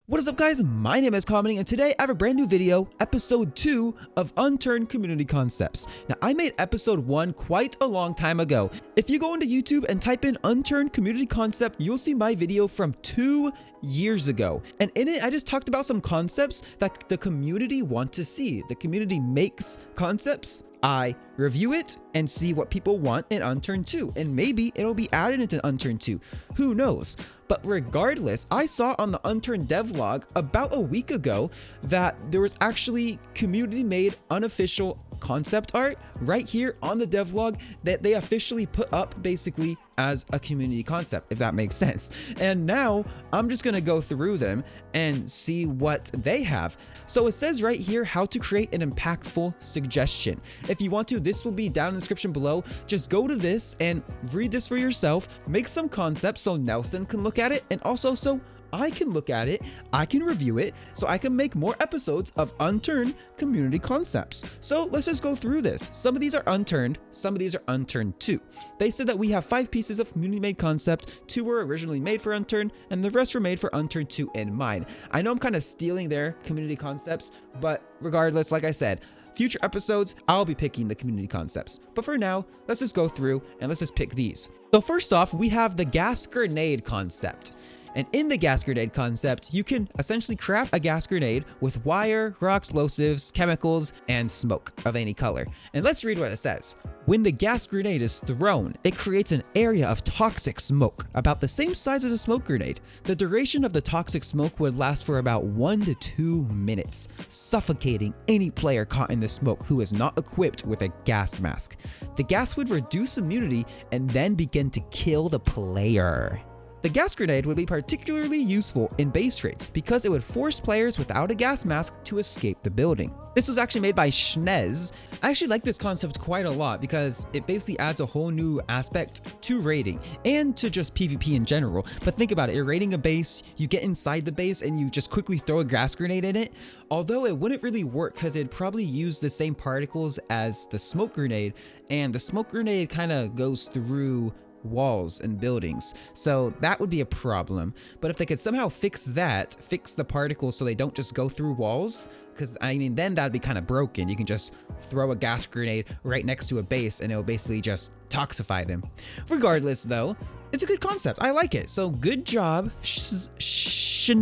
What is up, guys? My name is Kameding, and today I have a brand new video, episode 2 of Unturned Community Concepts. Now, I made episode 1 quite a long time ago. If you go into YouTube and type in Unturned Community Concept, you'll see my video from 2 years ago. And in it, I just talked about some concepts that the community want to see. The community makes concepts. I review it and see what people want in Unturned 2, and maybe it'll be added into Unturned 2. Who knows? But regardless, I saw on the Unturned devlog about a week ago that there was actually community-made unofficial concept art right here on the devlog that they officially put up basically as a community concept, if that makes sense. And now I'm just gonna go through them and see what they have. So it says right here how to create an impactful suggestion. If you want to, this will be down in the description below. Just go to this and read this for yourself, make some concepts so Nelson can look at it, and also so I can look at it, I can review it, so I can make more episodes of Unturned Community Concepts. So let's just go through this. Some of these are unturned, some of these are Unturned 2. They said that we have 5 pieces of community-made concept, 2 were originally made for Unturned, and the rest were made for Unturned 2 and mine. I know I'm kind of stealing their community concepts, but regardless, like I said, future episodes, I'll be picking the community concepts. But for now, let's just go through and let's just pick these. So first off, we have the gas grenade concept. And in the gas grenade concept, you can essentially craft a gas grenade with wire, raw explosives, chemicals, and smoke of any color. And let's read what it says. When the gas grenade is thrown, it creates an area of toxic smoke, about the same size as a smoke grenade. The duration of the toxic smoke would last for about 1 to 2 minutes, suffocating any player caught in the smoke who is not equipped with a gas mask. The gas would reduce immunity and then begin to kill the player. The gas grenade would be particularly useful in base raids because it would force players without a gas mask to escape the building. This was actually made by Schnez. I actually like this concept quite a lot because it basically adds a whole new aspect to raiding and to just PvP in general. But think about it, you're raiding a base, you get inside the base and you just quickly throw a gas grenade in it. Although it wouldn't really work because it'd probably use the same particles as the smoke grenade, and the smoke grenade kind of goes through walls and buildings, so that would be a problem. But if they could somehow fix the particles so they don't just go through walls, because I mean then that'd be kind of broken. You can just throw a gas grenade right next to a base and it'll basically just toxify them. Regardless though, it's a good concept, I like it, so good job Shinez.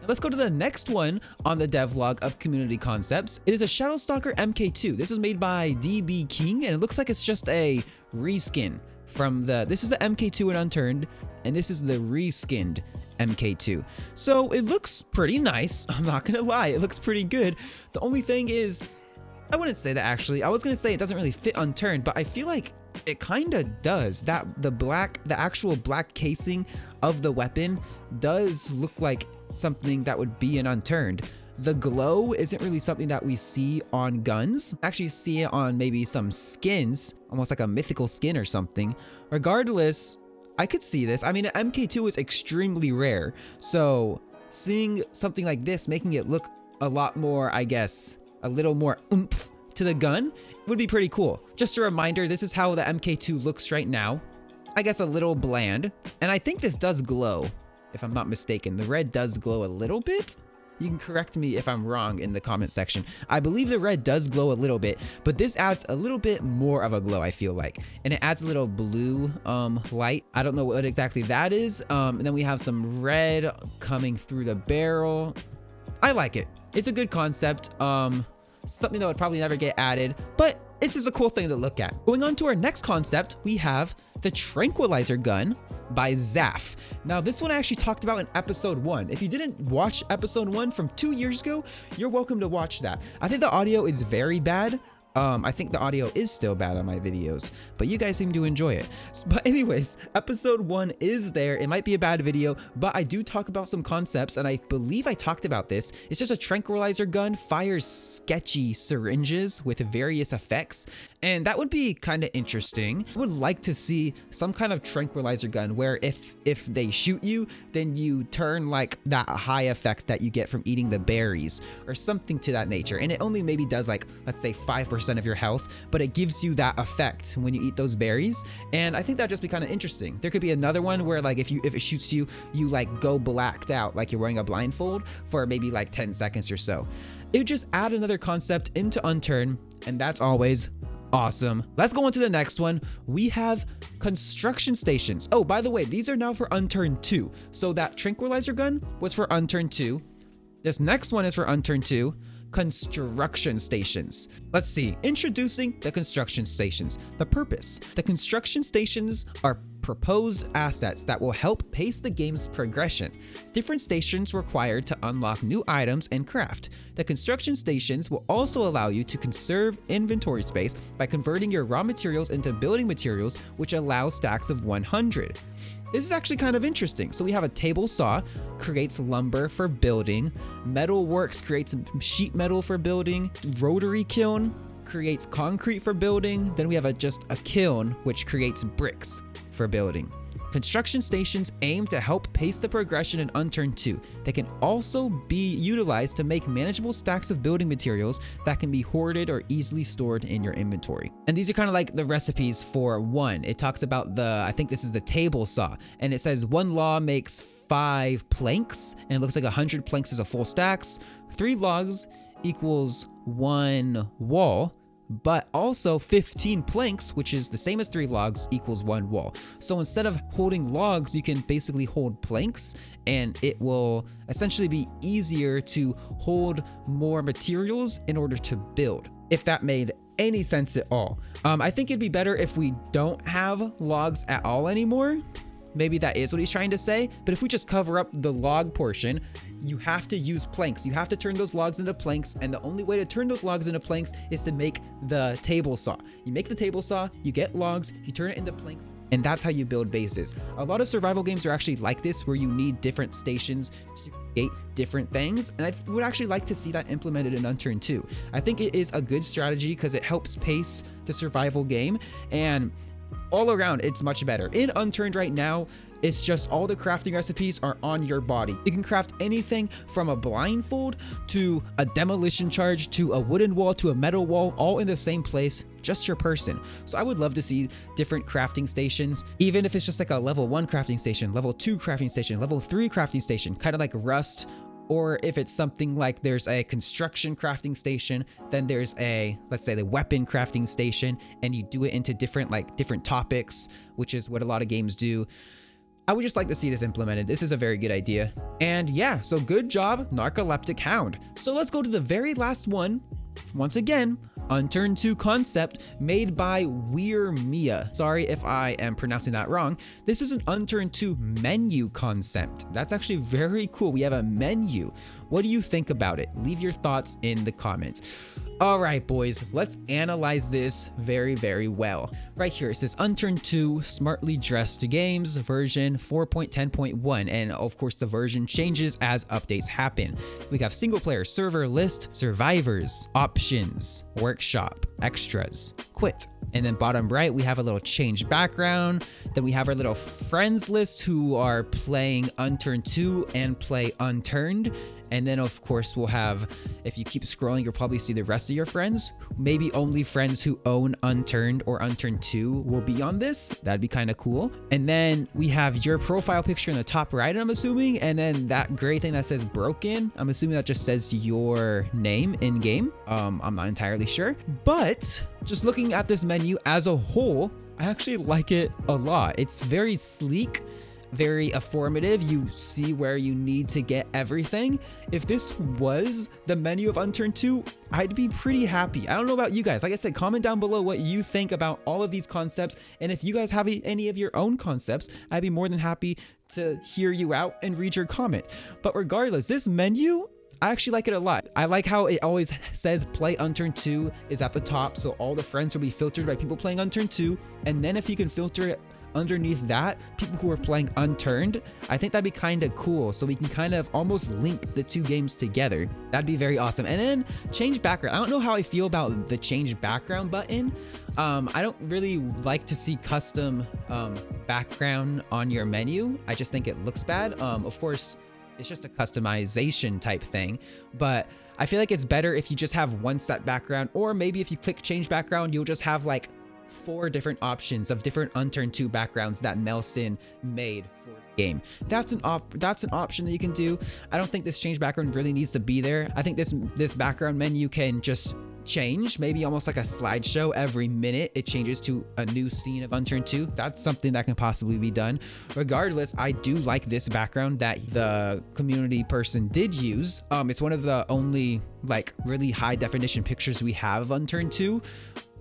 Let's go to the next one on the devlog of community concepts. It is a Stalker Mk2. This was made by DB King, and it looks like it's just a reskin from this is the Mk2 in Unturned, and this is the reskinned Mk2. So it looks pretty nice. I'm not gonna lie, it looks pretty good. The only thing is, I wouldn't say that actually. I was gonna say it doesn't really fit Unturned, but I feel like it kind of does. That the actual black casing of the weapon does look like something that would be an Unturned. The glow isn't really something that we see on guns. Actually see it on maybe some skins, almost like a mythical skin or something. Regardless, I could see this. I mean, an Mk2 is extremely rare, so seeing something like this making it look a lot more, I guess, a little more oomph to the gun would be pretty cool. Just a reminder, this is how the Mk2 looks right now. I guess a little bland, and I think this does glow, if I'm not mistaken. The red does glow a little bit. You can correct me if I'm wrong in the comment section. I believe the red does glow a little bit, but this adds a little bit more of a glow, I feel like. And it adds a little blue light. I don't know what exactly that is. And then we have some red coming through the barrel. I like it. It's a good concept. Something that would probably never get added, but it's just a cool thing to look at. Going on to our next concept, we have the Tranquilizer Gun by Zaf. Now this one I actually talked about in episode 1. If you didn't watch episode 1 from 2 years ago, you're welcome to watch that. I think the audio is very bad. I think the audio is still bad on my videos, but you guys seem to enjoy it. But anyways, episode 1 is there. It might be a bad video, but I do talk about some concepts, and I believe I talked about this. It's just a tranquilizer gun, fires sketchy syringes with various effects, And that would be kind of interesting. I would like to see some kind of tranquilizer gun where if they shoot you, then you turn like that high effect that you get from eating the berries or something to that nature. And it only maybe does like, let's say 5% of your health, but it gives you that effect when you eat those berries. And I think that'd just be kind of interesting. There could be another one where like if it shoots you, you like go blacked out, like you're wearing a blindfold for maybe like 10 seconds or so. It would just add another concept into Unturned, and that's always awesome. Let's go on to the next one. We have construction stations. Oh, by the way, these are now for Unturned 2. So that Tranquilizer Gun was for Unturned 2. This next one is for Unturned 2. Construction stations. Let's see. Introducing the construction stations. The purpose. The construction stations are proposed assets that will help pace the game's progression. Different stations required to unlock new items and craft. The construction stations will also allow you to conserve inventory space by converting your raw materials into building materials, which allows stacks of 100. This is actually kind of interesting. So we have a table saw, creates lumber for building. Metal works creates sheet metal for building. Rotary kiln creates concrete for building. Then we have just a kiln, which creates bricks for building. Construction stations aim to help pace the progression in Unturned 2. They can also be utilized to make manageable stacks of building materials that can be hoarded or easily stored in your inventory. And these are kind of like the recipes for one. It talks about I think this is the table saw, and it says 1 log makes 5 planks, and it looks like 100 planks is a full stacks. 3 logs equals 1 wall, but also 15 planks, which is the same as 3 logs, equals 1 wall. So instead of holding logs, you can basically hold planks, and it will essentially be easier to hold more materials in order to build, if that made any sense at all. I think it'd be better if we don't have logs at all anymore. Maybe that is what he's trying to say, but if we just cover up the log portion, you have to use planks. You have to turn those logs into planks, and the only way to turn those logs into planks is to make the table saw. You make the table saw, you get logs, you turn it into planks, and that's how you build bases. A lot of survival games are actually like this, where you need different stations to create different things, and I would actually like to see that implemented in Unturned 2. I think it is a good strategy because it helps pace the survival game, and all around, it's much better. In Unturned right now, it's just all the crafting recipes are on your body. You can craft anything from a blindfold to a demolition charge to a wooden wall to a metal wall, all in the same place, just your person. So I would love to see different crafting stations, even if it's just like a level 1 crafting station, level 2 crafting station, level 3 crafting station, kind of like Rust. Or if it's something like there's a construction crafting station, then there's a, let's say, the weapon crafting station, and you do it into different topics, which is what a lot of games do. I would just like to see this implemented. This is a very good idea. And yeah, so good job, Narcoleptic Hound. So let's go to the very last one. Once again, Unturned 2 concept made by Weir Mia. Sorry if I am pronouncing that wrong. This is an Unturned 2 menu concept. That's actually very cool. We have a menu. What do you think about it? Leave your thoughts in the comments. All right, boys, let's analyze this very, very well. Right here, it says Unturned 2 Smartly Dressed Games version 4.10.1. And of course, the version changes as updates happen. We have single player, server, list, survivors, options, workshop, extras, quit. And then bottom right, we have a little change background. Then we have our little friends list who are playing Unturned 2 and play Unturned. And then of course we'll have, if you keep scrolling, you'll probably see the rest of your friends. Maybe only friends who own Unturned or Unturned 2 will be on this. That'd be kind of cool. And then we have your profile picture in the top right, I'm assuming. And then that gray thing that says broken, I'm assuming that just says your name in game. I'm not entirely sure. But just looking at this menu as a whole, I actually like it a lot. It's very sleek, very informative. You see where you need to get everything. If this was the menu of Unturned 2, I'd be pretty happy. I don't know about you guys. Like I said, comment down below what you think about all of these concepts. And if you guys have any of your own concepts, I'd be more than happy to hear you out and read your comment. But regardless, this menu, I actually like it a lot. I like how it always says play Unturned 2 is at the top. So all the friends will be filtered by people playing Unturned 2. And then if you can filter it underneath that, people who are playing Unturned, I think that'd be kind of cool. So we can kind of almost link the two games together. That'd be very awesome. And then change background. I don't know how I feel about the change background button. I don't really like to see custom background on your menu. I just think it looks bad. Of course, it's just a customization type thing, but I feel like it's better if you just have one set background, or maybe if you click change background, you'll just have like 4 different options of different Unturned 2 backgrounds that Nelson made for the game. That's an option that you can do. I don't think this change background really needs to be there. I think this background menu can just change, maybe almost like a slideshow. Every minute it changes to a new scene of Unturned 2. That's something that can possibly be done. Regardless, I do like this background that the community person did use. It's one of the only like really high definition pictures we have of Unturned 2.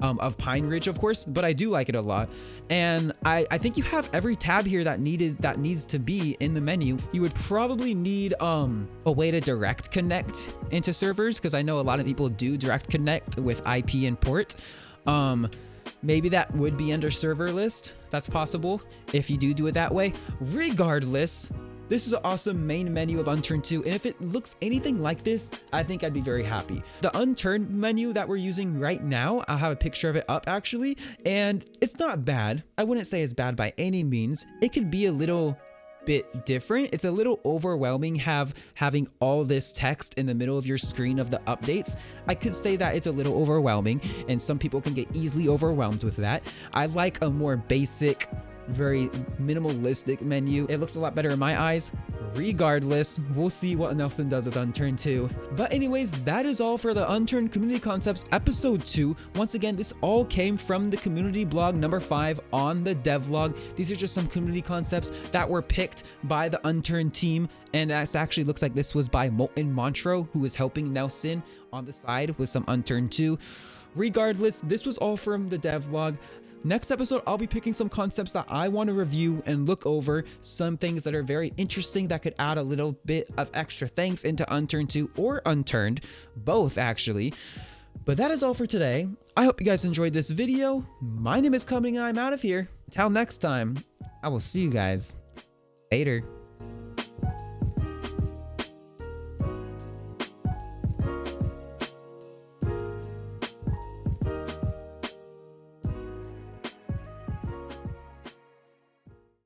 Of Pine Ridge, of course, but I do like it a lot. And I think you have every tab here that needs to be in the menu. You would probably need a way to direct connect into servers, because I know a lot of people do direct connect with IP and port. Maybe that would be under server list. That's possible if you do it that way. Regardless, this is an awesome main menu of Unturned 2, and if it looks anything like this, I think I'd be very happy. The Unturned menu that we're using right now, I'll have a picture of it up actually, and it's not bad. I wouldn't say it's bad by any means. It could be a little bit different. It's a little overwhelming having all this text in the middle of your screen of the updates. I could say that it's a little overwhelming, and some people can get easily overwhelmed with that. I like a more basic, very minimalistic menu. It looks a lot better in my eyes. Regardless, we'll see what Nelson does with Unturned 2. But anyways, that is all for the Unturned Community Concepts episode 2. Once again, this all came from the community blog number 5 on the devlog. These are just some community concepts that were picked by the Unturned team, and that actually looks like this was by Molten Montreux, who is helping Nelson on the side with some Unturned 2. Regardless, this was all from the devlog. Next episode, I'll be picking some concepts that I want to review and look over, some things that are very interesting that could add a little bit of extra things into Unturned 2 or Unturned, both actually. But that is all for today. I hope you guys enjoyed this video. My name is Kameding and I'm out of here. Until next time, I will see you guys later.